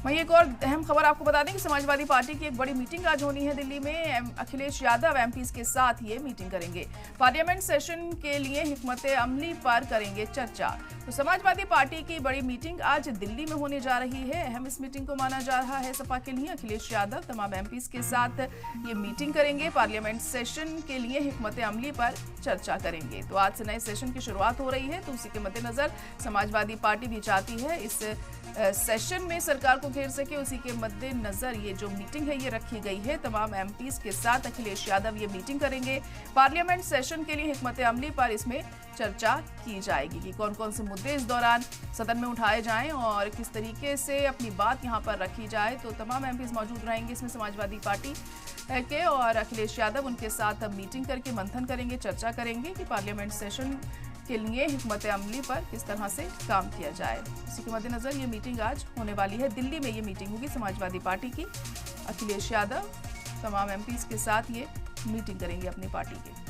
वहीं एक और अहम खबर आपको बता दें कि समाजवादी पार्टी की एक बड़ी मीटिंग आज होनी है दिल्ली में। अखिलेश यादव एमपीज के साथ ये मीटिंग करेंगे। पार्लियामेंट सेशन के लिए हिकमत अमली पर करेंगे चर्चा। तो समाजवादी पार्टी की बड़ी मीटिंग आज दिल्ली में होने जा रही है। अहम इस मीटिंग को माना जा रहा है सपा के लिए। अखिलेश यादव तमाम एमपीज के साथ ये मीटिंग करेंगे। पार्लियामेंट सेशन के लिए हिकमत अमली पर चर्चा करेंगे। तो आज से नए सेशन की शुरुआत हो रही है, तो उसी के मद्देनजर समाजवादी पार्टी भी चाहती है इस सेशन में सरकार को घेर सके। उसी के मद्देनजर ये जो मीटिंग है ये रखी गई है। तमाम एमपीज के साथ अखिलेश यादव ये मीटिंग करेंगे। पार्लियामेंट सेशन के लिए हिकमत अमली पर इसमें चर्चा की जाएगी कि कौन कौन से मुद्दे इस दौरान सदन में उठाए जाएं और किस तरीके से अपनी बात यहां पर रखी जाए। तो तमाम एमपीज मौजूद रहेंगे इसमें समाजवादी पार्टी के, और अखिलेश यादव उनके साथ अब मीटिंग करके मंथन करेंगे, चर्चा करेंगे कि पार्लियामेंट सेशन के लिए हिकमत अमली पर किस तरह से काम किया जाए। इसी के मद्देनजर ये मीटिंग आज होने वाली है। दिल्ली में ये मीटिंग होगी समाजवादी पार्टी की। अखिलेश यादव तमाम एमपीज के साथ ये मीटिंग करेंगे अपनी पार्टी के।